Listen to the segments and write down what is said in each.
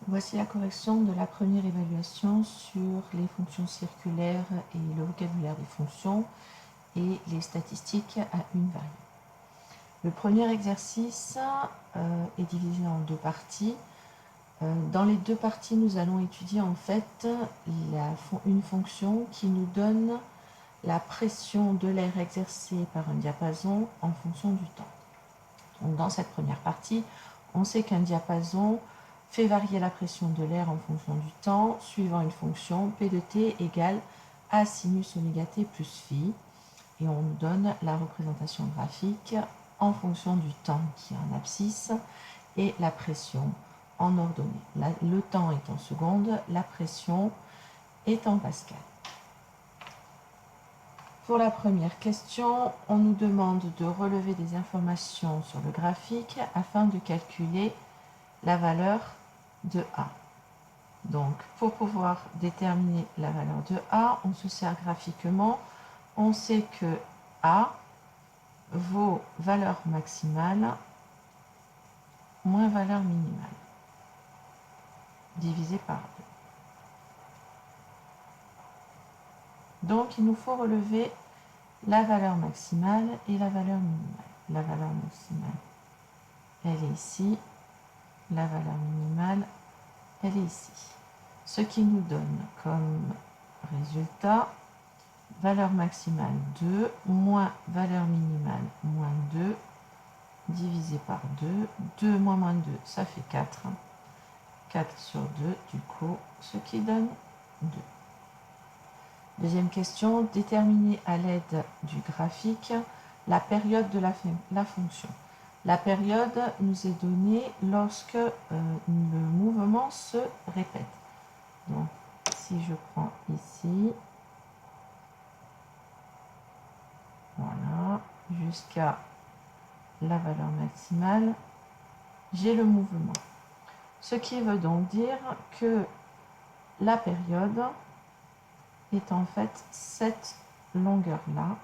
Voici la correction de la première évaluation sur les fonctions circulaires et le vocabulaire des fonctions et les statistiques à une variable. Le premier exercice est divisé en deux parties. Dans les deux parties, nous allons étudier en fait une fonction qui nous donne la pression de l'air exercé par un diapason en fonction du temps. Donc, dans cette première partie, on sait qu'un diapason fait varier la pression de l'air en fonction du temps, suivant une fonction P de t égale A sinus oméga t plus phi. Et on nous donne la représentation graphique en fonction du temps qui est en abscisse et la pression en ordonnée. Le temps est en secondes, la pression est en pascal. Pour la première question, on nous demande de relever des informations sur le graphique afin de calculer la valeur de A. Donc, pour pouvoir déterminer la valeur de A, on se sert graphiquement. On sait que A vaut valeur maximale moins valeur minimale, divisé par 2. Donc, il nous faut relever la valeur maximale et la valeur minimale. La valeur maximale, elle est ici. La valeur minimale, elle est ici. Ce qui nous donne comme résultat valeur maximale 2 moins valeur minimale moins 2 divisé par 2. 2 moins 2, ça fait 4. 4 sur 2, du coup, ce qui donne 2. Deuxième question, déterminer à l'aide du graphique la période de la fonction. La période nous est donnée lorsque le mouvement se répète. Donc, si je prends ici, voilà, jusqu'à la valeur maximale, j'ai le mouvement. Ce qui veut donc dire que la période est en fait cette longueur-là.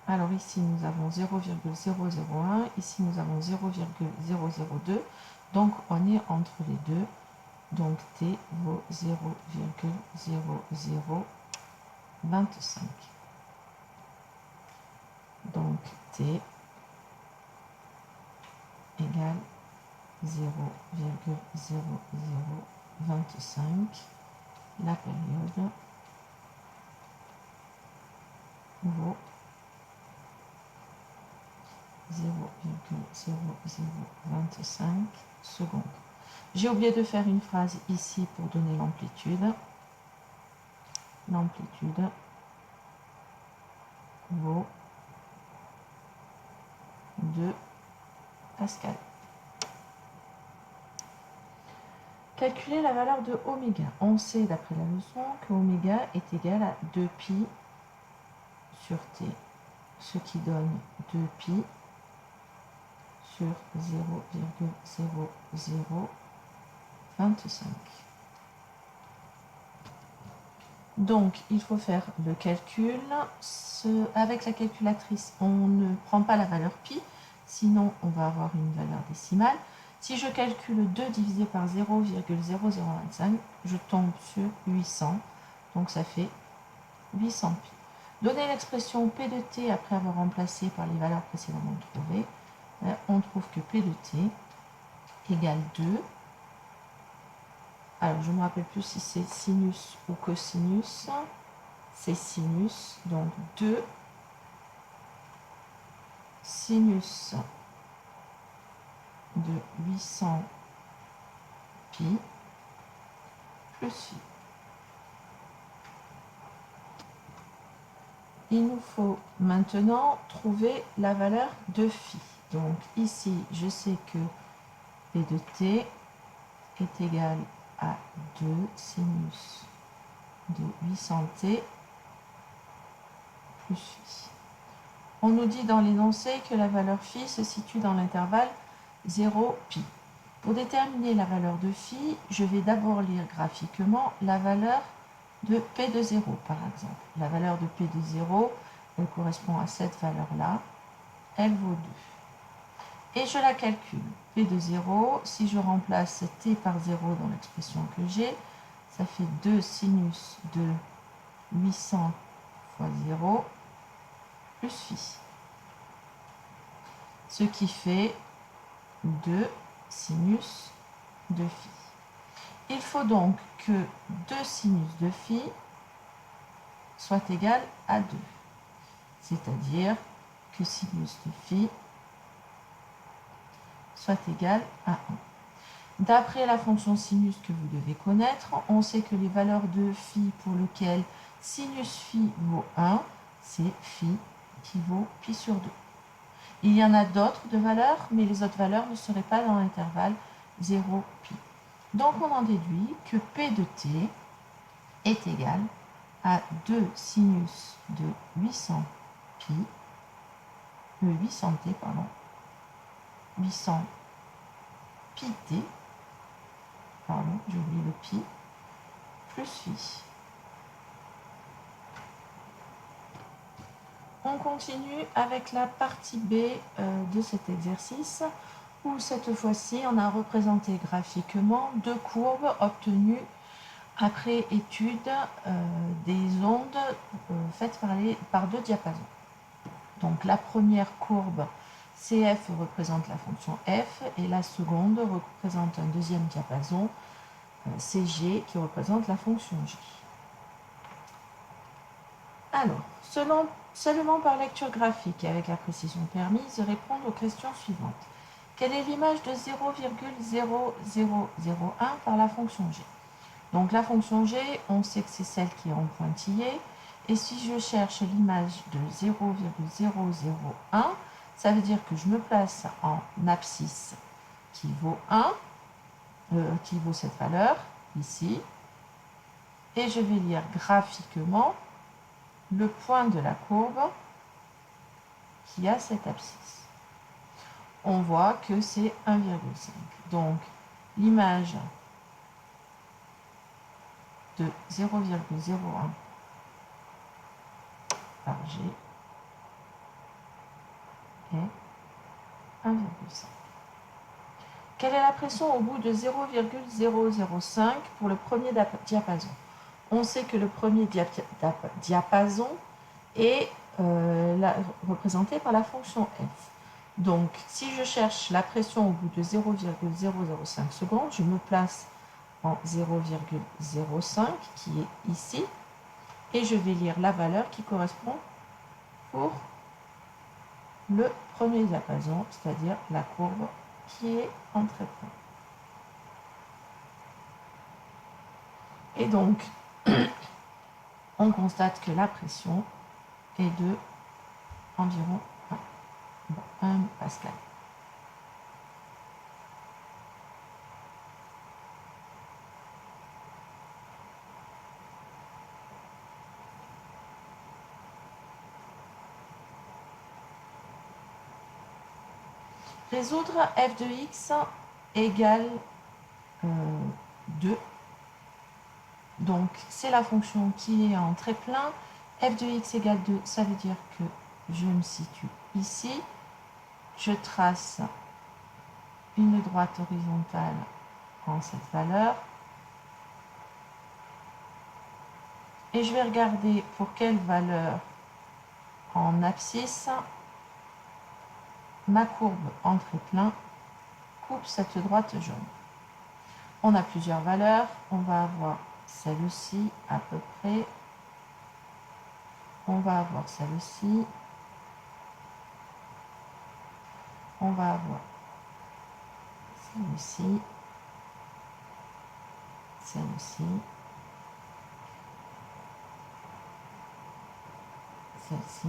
Alors ici, nous avons 0,001, ici nous avons 0,002, donc on est entre les deux, donc t vaut 0,0025. Donc t égale 0,0025, la période vaut 0,0025 secondes. J'ai oublié de faire une phrase ici pour donner l'amplitude. L'amplitude vaut 2 Pascal. Calculer la valeur de oméga. On sait d'après la leçon que oméga est égal à 2pi sur t, ce qui donne 2pi sur 0,0025. Donc, il faut faire le calcul. Avec la calculatrice, on ne prend pas la valeur pi, sinon on va avoir une valeur décimale. Si je calcule 2 divisé par 0,0025, je tombe sur 800, donc ça fait 800 pi. Donner l'expression P de t après avoir remplacé par les valeurs précédemment trouvées, on trouve que P de t égale 2. Alors, je ne me rappelle plus si c'est sinus ou cosinus. C'est sinus, donc 2 sinus de 800 pi plus phi. Il nous faut maintenant trouver la valeur de phi. Donc ici, je sais que P de t est égal à 2 sinus de 800t plus phi. On nous dit dans l'énoncé que la valeur phi se situe dans l'intervalle 0 pi. Pour déterminer la valeur de phi, je vais d'abord lire graphiquement la valeur de P de 0, par exemple. La valeur de P de 0, elle correspond à cette valeur-là. Elle vaut 2. Et je la calcule. P de 0, si je remplace t par 0 dans l'expression que j'ai, ça fait 2 sinus de 800 fois 0 plus phi. Ce qui fait 2 sinus de phi. Il faut donc que 2 sinus de phi soit égal à 2. C'est-à-dire que sinus de phi soit égal à 1. D'après la fonction sinus que vous devez connaître, on sait que les valeurs de phi pour lesquelles sinus phi vaut 1, c'est phi qui vaut pi sur 2. Il y en a d'autres de valeurs, mais les autres valeurs ne seraient pas dans l'intervalle 0, pi. Donc on en déduit que P de t est égal à 2 sinus de 800 pi, 800t, pardon, 800 pi t, pardon, j'ai oublié le pi, plus phi. On continue avec la partie B de cet exercice, où cette fois-ci, on a représenté graphiquement deux courbes obtenues après étude des ondes faites par deux diapasons. Donc la première courbe, CF représente la fonction f, et la seconde représente un deuxième diapason, CG, qui représente la fonction G. Alors, seulement par lecture graphique et avec la précision permise, répondre aux questions suivantes. Quelle est l'image de 0,0001 par la fonction G? Donc la fonction G, on sait que c'est celle qui est en pointillé. Et si je cherche l'image de 0,001, ça veut dire que je me place en abscisse qui vaut 1, qui vaut cette valeur, ici. Et je vais lire graphiquement le point de la courbe qui a cette abscisse. On voit que c'est 1,5. Donc l'image de 0,01 par G est 1,5. Quelle est la pression au bout de 0,005 pour le premier diapason? On sait que le premier diapason est représenté par la fonction f. Donc, si je cherche la pression au bout de 0,005 secondes, je me place en 0,05 qui est ici, et je vais lire la valeur qui correspond pour le premier diapason, c'est-à-dire la courbe qui est en trait plein. Et donc, on constate que la pression est de environ 1 pascal. Résoudre f de x égale 2. Donc, c'est la fonction qui est en trait plein. F de x égale 2, ça veut dire que je me situe ici. Je trace une droite horizontale en cette valeur. Et je vais regarder pour quelle valeur en abscisse ma courbe en trait plein coupe cette droite jaune. On a plusieurs valeurs. On va avoir celle-ci à peu près. On va avoir celle-ci. On va avoir celle-ci. Celle-ci. Celle-ci.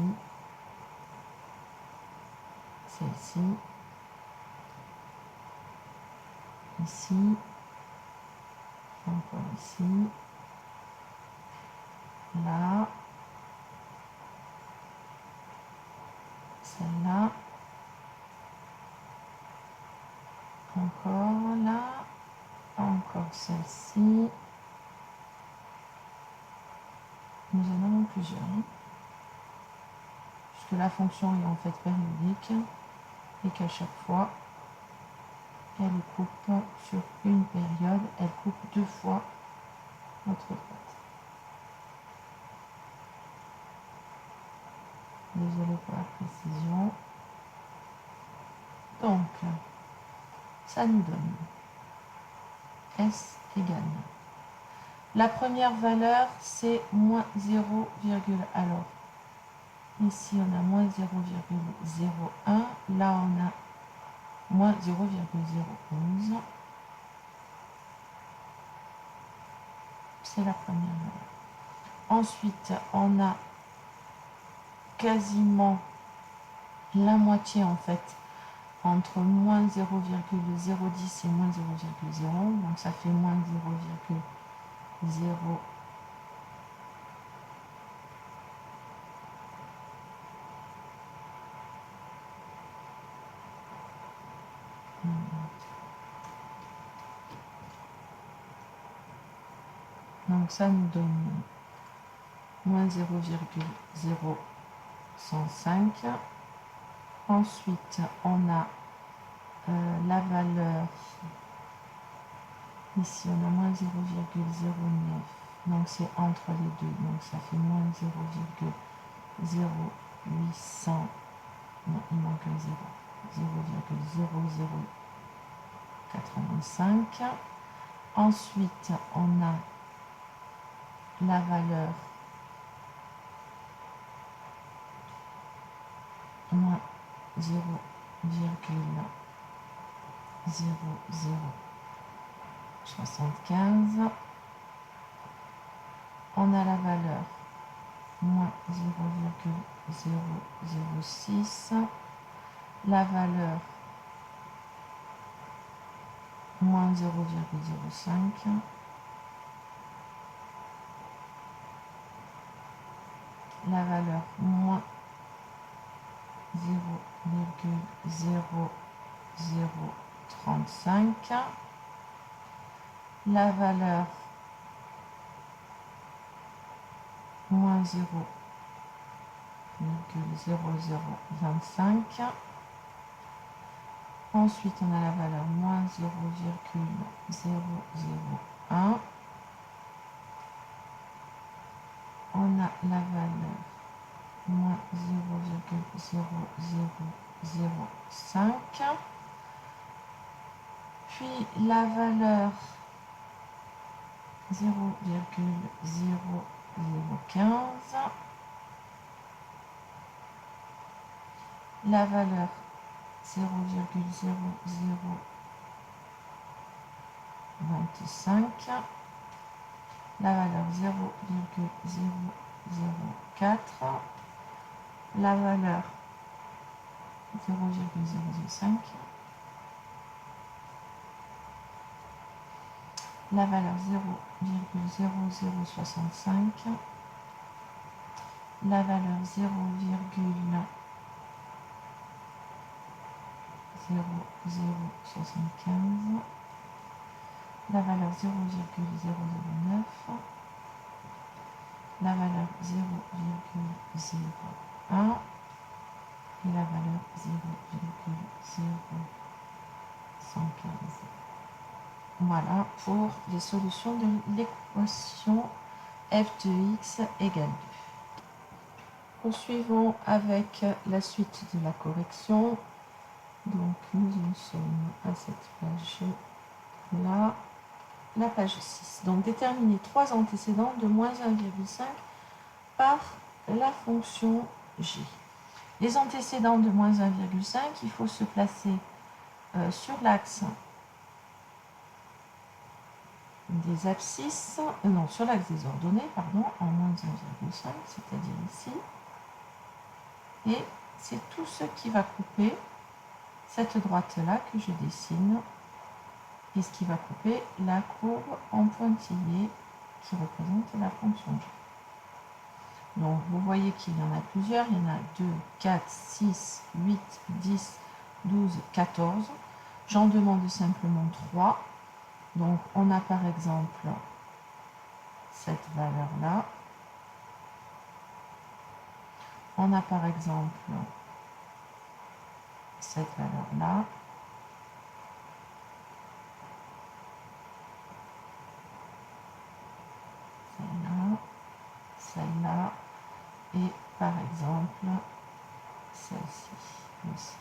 Celle-ci. Ici. Encore ici. Là. Celle-là. Encore là. Encore celle-ci. Nous en avons plusieurs. Puisque la fonction est en fait périodique et qu'à chaque fois, elle coupe sur une période, elle coupe 2 fois notre droite. Désolée pour la précision. Donc, ça nous donne S égale. La première valeur, c'est moins 0, alors ici on a moins 0,01, là on a moins 0,011. C'est la première valeur. Ensuite, on a quasiment la moitié en fait entre moins 0,010 et moins 0,01, donc ça fait moins 0,0. Donc ça nous donne moins 0,0105. Ensuite, on a la valeur, ici on a moins 0,09, donc c'est entre les deux, donc ça fait moins 0,0800, non, il manque un 0, 0,0085. Ensuite, on a la valeur moins 0,0075. On a la valeur moins 0,006. La valeur moins 0,05. La valeur moins 0,0035. La valeur moins 0,0025. Ensuite, on a la valeur moins 0,001. On a la valeur moins 0,0005. Puis la valeur 0,0015. La valeur 0,0025. La valeur 0,004. La valeur 0,005. La valeur 0,0065. La valeur 0,0075. La valeur 0,009. La valeur 0,01 et la valeur 0,0115. Voilà pour les solutions de l'équation f de x égale 2. Poursuivons avec la suite de la correction. Donc nous en sommes à cette page-là, la page 6. Donc déterminer 3 antécédents de moins 1,5 par la fonction g. Les antécédents de moins 1,5, il faut se placer sur l'axe des abscisses, non, sur l'axe des ordonnées, pardon, en moins 1,5, c'est-à-dire ici. Et c'est tout ce qui va couper cette droite-là que je dessine, et ce qui va couper la courbe en pointillé qui représente la fonction g. Donc vous voyez qu'il y en a plusieurs, il y en a 2, 4, 6, 8, 10, 12, 14. J'en demande simplement 3. Donc on a par exemple cette valeur-là. On a par exemple cette valeur-là. celle-là et par exemple celle-ci aussi.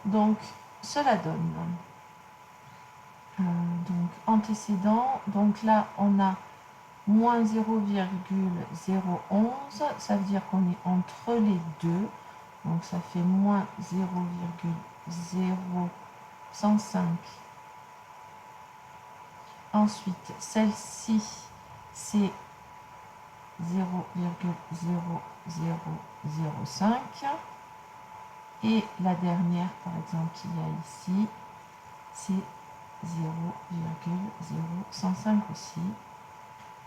Donc cela donne donc antécédent, donc là on a moins 0,011, ça veut dire qu'on est entre les deux, donc ça fait moins 0,0105. Ensuite, celle-ci, c'est 0,0005. Et la dernière, par exemple, qu'il y a ici, c'est 0,0105 aussi.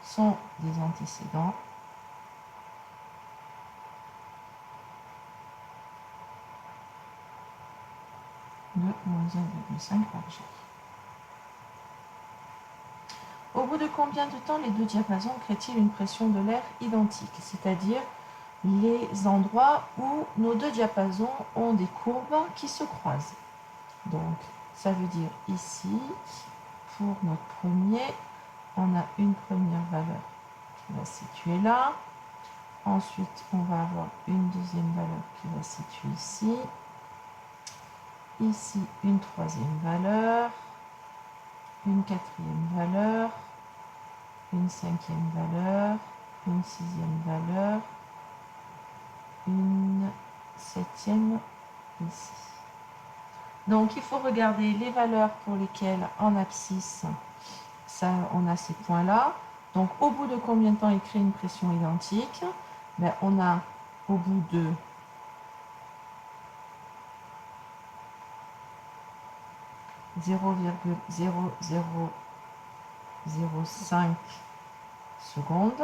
Sont des antécédents. De moins 1,5 par G. Au bout de combien de temps les deux diapasons créent-ils une pression de l'air identique, c'est-à-dire les endroits où nos deux diapasons ont des courbes qui se croisent. Donc, ça veut dire ici, pour notre premier, on a une première valeur qui va se situer là. Ensuite, on va avoir une deuxième valeur qui va se situer ici. Ici, une troisième valeur, une quatrième valeur, une cinquième valeur, une sixième valeur, une septième ici. Donc, il faut regarder les valeurs pour lesquelles en abscisse, ça, on a ces points-là. Donc, au bout de combien de temps il crée une pression identique? Ben, on a au bout de 0,0005 secondes.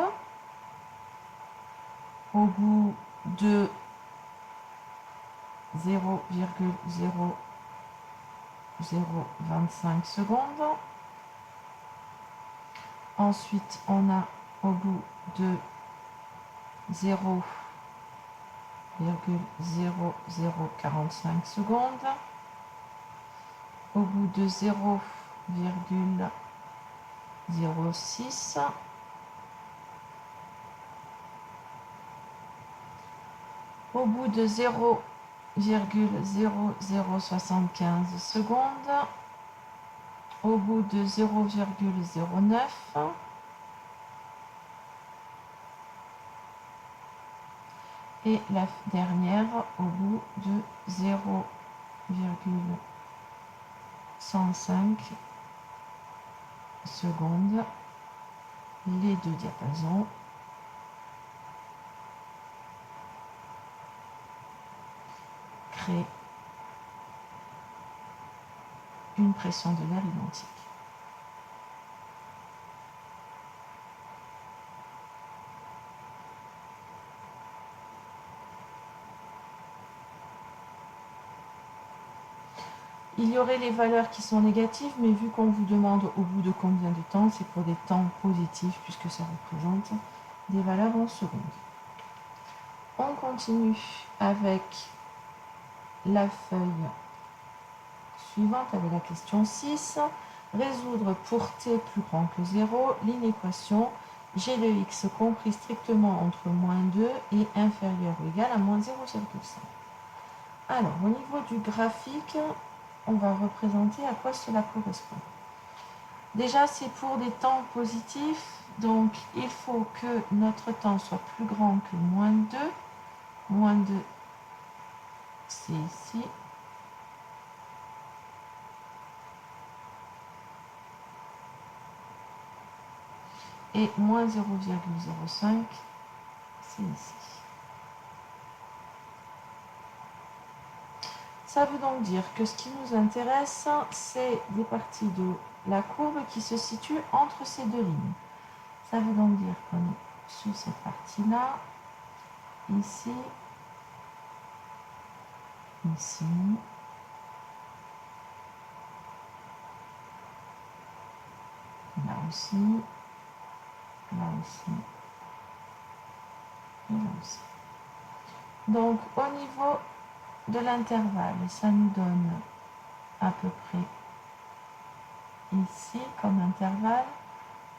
Au bout de 0,0025 secondes. Ensuite, on a au bout de 0,0045 secondes. Au bout de 0,06. Au bout de 0,0075 secondes. Au bout de 0,09. Et la dernière au bout de 0,105 secondes. Les deux diapasons créent une pression de l'air identique. Il y aurait les valeurs qui sont négatives, mais vu qu'on vous demande au bout de combien de temps, c'est pour des temps positifs, puisque ça représente des valeurs en secondes. On continue avec la feuille suivante, avec la question 6. Résoudre pour t plus grand que 0 l'inéquation g de x compris strictement entre moins 2 et inférieur ou égal à moins 0,5. Alors, au niveau du graphique, on va représenter à quoi cela correspond. Déjà, c'est pour des temps positifs, donc il faut que notre temps soit plus grand que moins 2. Moins 2, c'est ici. Et moins 0,05, c'est ici. Ça veut donc dire que ce qui nous intéresse, c'est des parties de la courbe qui se situent entre ces deux lignes. Ça veut donc dire qu'on est sur cette partie-là, ici, ici, là aussi, là aussi, et là aussi. Donc, au niveau de l'intervalle, ça nous donne à peu près ici comme intervalle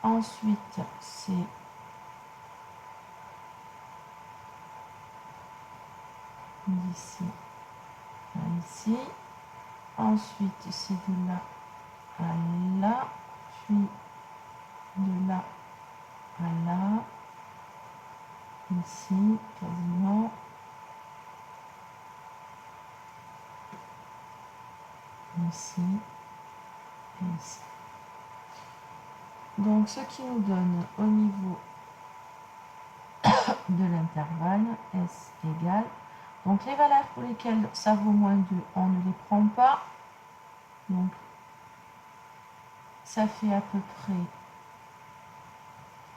Ensuite, c'est d'ici à ici. Ensuite, c'est de là à là, puis de là à là, ici, quasiment. Ici et ici. Donc, ce qui nous donne au niveau de l'intervalle S égale. Donc, les valeurs pour lesquelles ça vaut moins 2, on ne les prend pas. Donc, ça fait à peu près,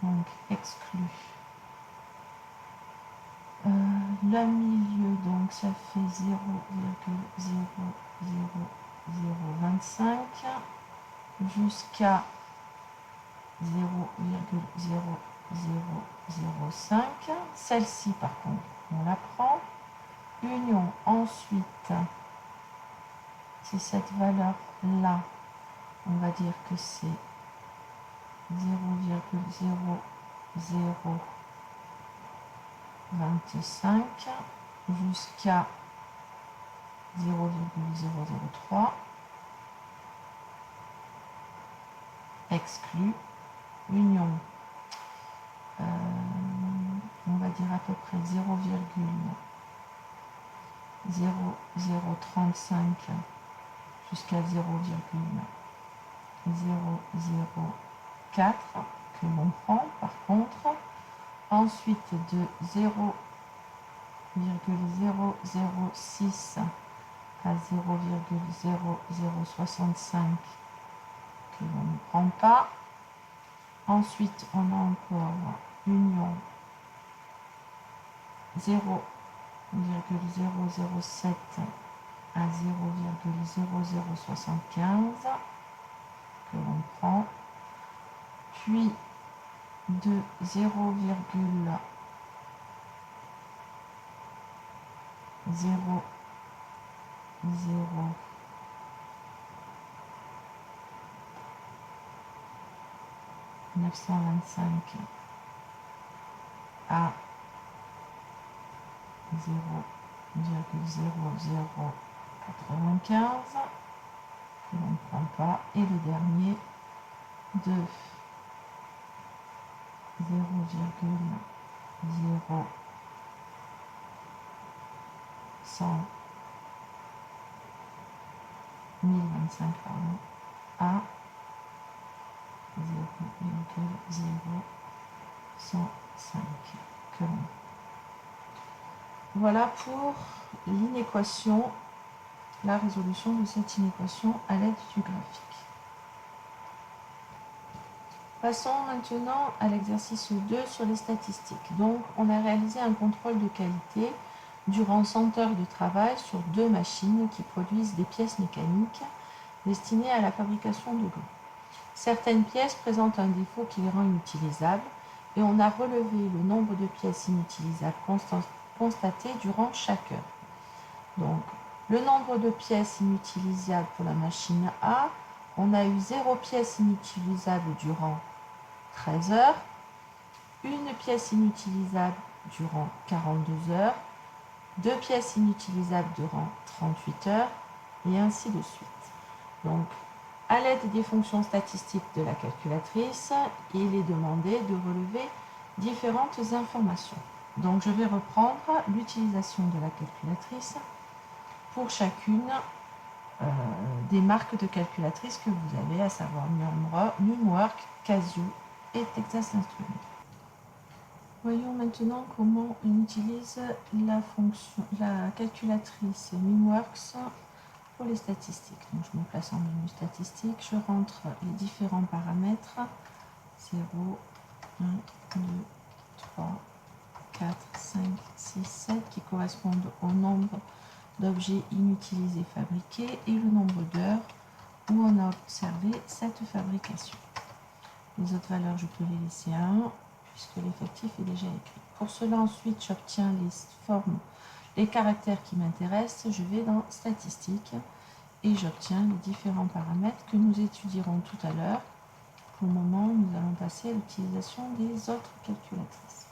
donc, exclu. Le milieu, donc, ça fait 0,00025 jusqu'à 0,0005. Celle-ci, par contre, on la prend. Union, ensuite, c'est cette valeur-là. On va dire que c'est 0,0025 jusqu'à 0,003. Exclu. Union, on va dire à peu près 0,0035 jusqu'à 0,004 que l'on prend par contre. Ensuite de 0,006 à 0,0065 que l'on ne prend pas. Ensuite, on a encore union 0,007 à 0,0075 que l'on prend. Puis de 0,009 925 à 0,0095 que l'on ne prend pas, et le dernier de 1025 à 0,0105 que l'on. Voilà pour l'inéquation, la résolution de cette inéquation à l'aide du graphique. Passons maintenant à l'exercice 2 sur les statistiques. Donc, on a réalisé un contrôle de qualité durant 100 heures de travail sur 2 machines qui produisent des pièces mécaniques destinées à la fabrication de gants. Certaines pièces présentent un défaut qui les rend inutilisables et on a relevé le nombre de pièces inutilisables constatées durant chaque heure. Donc, le nombre de pièces inutilisables pour la machine A, on a eu 0 pièce inutilisable durant 13 heures, une pièce inutilisable durant 42 heures, 2 pièces inutilisables durant 38 heures, et ainsi de suite. Donc, à l'aide des fonctions statistiques de la calculatrice, il est demandé de relever différentes informations. Donc, je vais reprendre l'utilisation de la calculatrice pour chacune des marques de calculatrice que vous avez, à savoir Numwork, Casio et Texas Instruments. Voyons maintenant comment on utilise la calculatrice Numworks pour les statistiques. Donc, je me place en menu statistique, je rentre les différents paramètres 0, 1, 2, 3, 4, 5, 6, 7 qui correspondent au nombre d'objets inutilisés fabriqués et le nombre d'heures où on a observé cette fabrication. Les autres valeurs, je peux les laisser à 1 puisque l'effectif est déjà écrit. Pour cela, ensuite, j'obtiens les formes, les caractères qui m'intéressent. Je vais dans Statistiques et j'obtiens les différents paramètres que nous étudierons tout à l'heure pour le moment, nous allons passer à l'utilisation des autres calculatrices.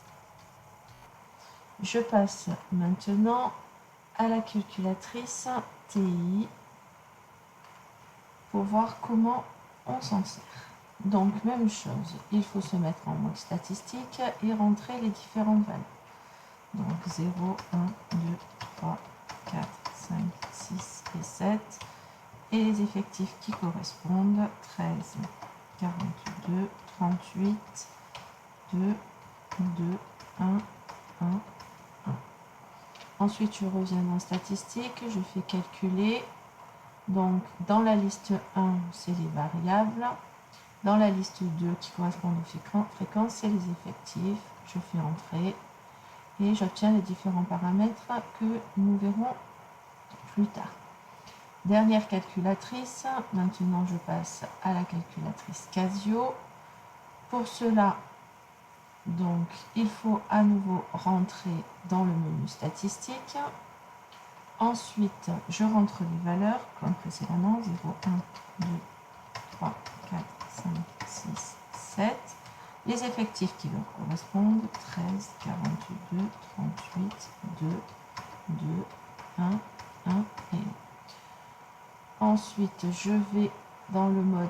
Je passe maintenant à la calculatrice TI pour voir comment on s'en sert. Donc, même chose, il faut se mettre en mode statistique et rentrer les différentes valeurs. Donc, 0, 1, 2, 3, 4, 5, 6 et 7. Et les effectifs qui correspondent, 13, 42, 38, 2, 2, 1, 1, 1. Ensuite, je reviens dans statistiques, je fais calculer. Donc, dans la liste 1, c'est les variables. Dans la liste 2, qui correspond aux fréquences, c'est les effectifs. Je fais entrer et j'obtiens les différents paramètres que nous verrons plus tard. Dernière calculatrice, maintenant je passe à la calculatrice Casio. Pour cela, donc, il faut à nouveau rentrer dans le menu statistique. Ensuite, je rentre les valeurs comme précédemment, 0, 1, 2, 3, 4, 5, 6, 7. Les effectifs qui leur correspondent, 13, 42, 38, 2, 2, 1, 1 et 1. Ensuite, je vais dans le mode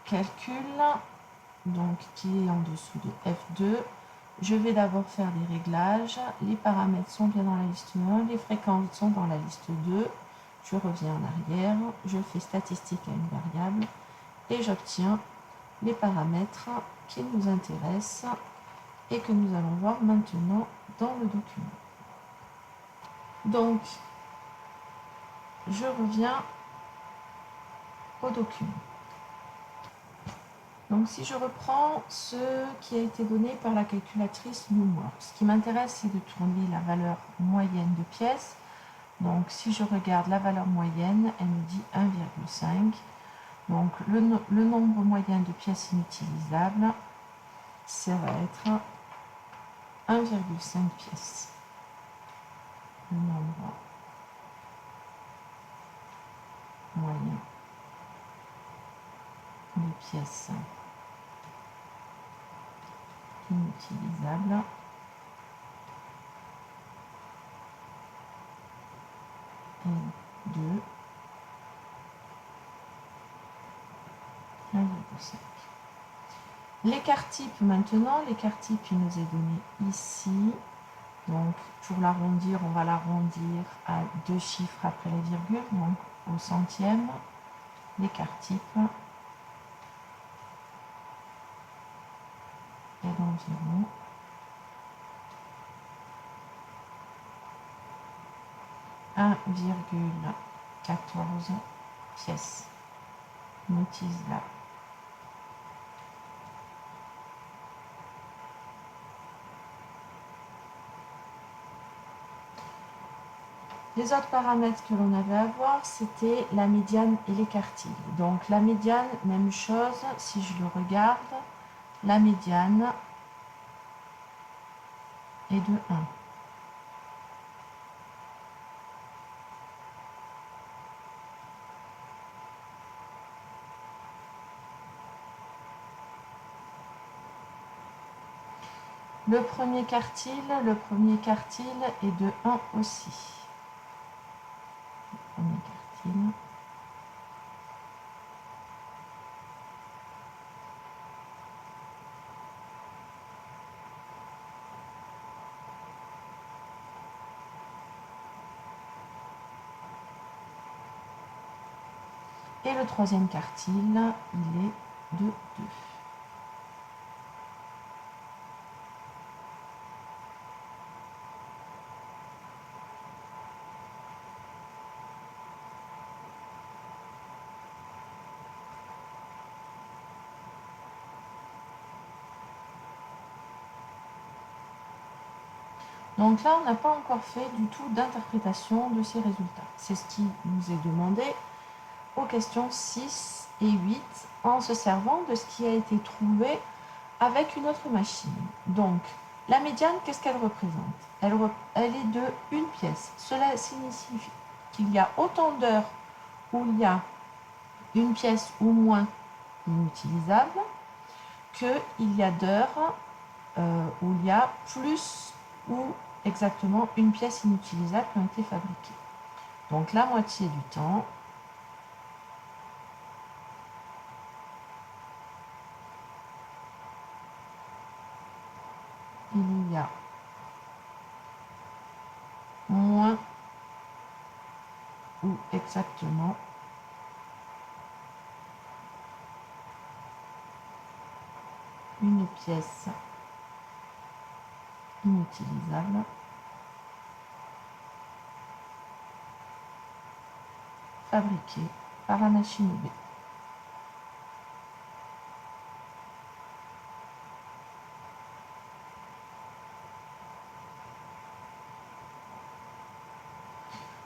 calcul, donc qui est en dessous de F2. Je vais d'abord faire des réglages. Les paramètres sont bien dans la liste 1, les fréquences sont dans la liste 2. Je reviens en arrière, je fais statistique à une variable et j'obtiens les paramètres qui nous intéressent et que nous allons voir maintenant dans le document. Donc, je reviens au document. Donc, si je reprends ce qui a été donné par la calculatrice Numworks, ce qui m'intéresse, c'est de tourner la valeur moyenne de pièces. Donc, si je regarde la valeur moyenne, elle me dit 1,5. Donc, le nombre moyen de pièces inutilisables, ça va être 1,5 pièces. Le nombre moyen de pièces inutilisables est de 1,5. L'écart type maintenant, l'écart type il nous est donné ici. Donc pour l'arrondir, on va l'arrondir à 2 chiffres après les virgules, donc au centième. L'écart type est d'environ 1,14 pièces inutilisables. Les autres paramètres que l'on avait à voir, c'était la médiane et l'écart type. Donc la médiane, même chose, si je le regarde, la médiane est de 1. Le premier quartile est de 1 aussi. Le premier quartile. Et le troisième quartile, il est de 2. Donc là, on n'a pas encore fait du tout d'interprétation de ces résultats. C'est ce qui nous est demandé aux questions 6 et 8 en se servant de ce qui a été trouvé avec une autre machine. Donc, la médiane, qu'est-ce qu'elle représente? Elle est de 1 pièce. Cela signifie qu'il y a autant d'heures où il y a une pièce ou moins inutilisable. qu'il y a d'heures où il y a plus ou exactement une pièce inutilisable qui a été fabriquée. Donc la moitié du temps, il y a moins ou exactement une pièce inutilisable fabriquée par la machine B.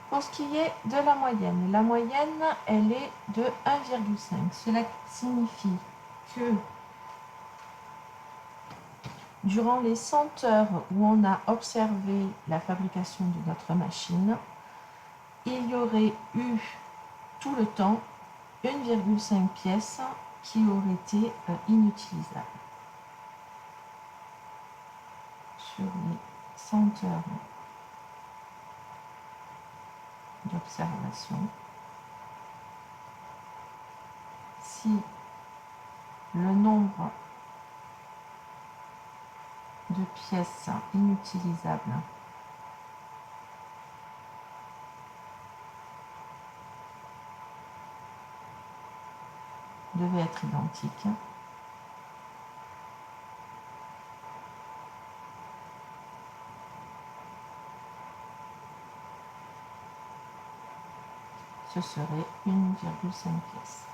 Pour ce qui est de la moyenne, elle est de 1,5. Cela signifie que durant les 100 heures où on a observé la fabrication de notre machine, il y aurait eu tout le temps 1,5 pièces qui auraient été inutilisables. Sur les 100 heures d'observation, si le nombre de pièces inutilisables devait être identique, ce serait 1,5 pièces.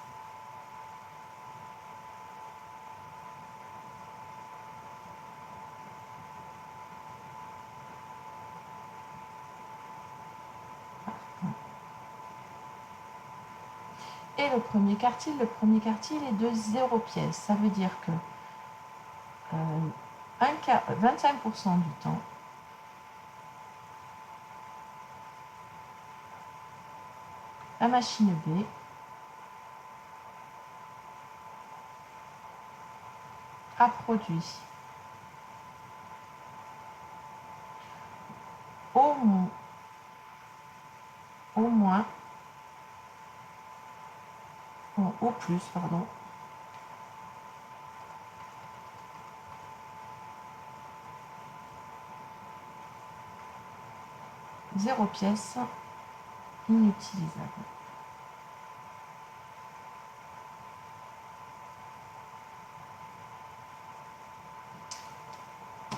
Et le premier quartile est de 0 pièces. Ça veut dire que 25% du temps, la machine B a produit au moins, au plus, pardon, zéro pièce inutilisable.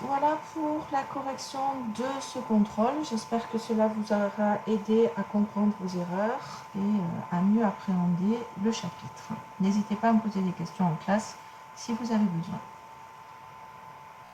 Voilà pour la correction de ce contrôle. J'espère que cela vous aura aidé à comprendre vos erreurs et à mieux appréhender le chapitre. N'hésitez pas à me poser des questions en classe si vous avez besoin.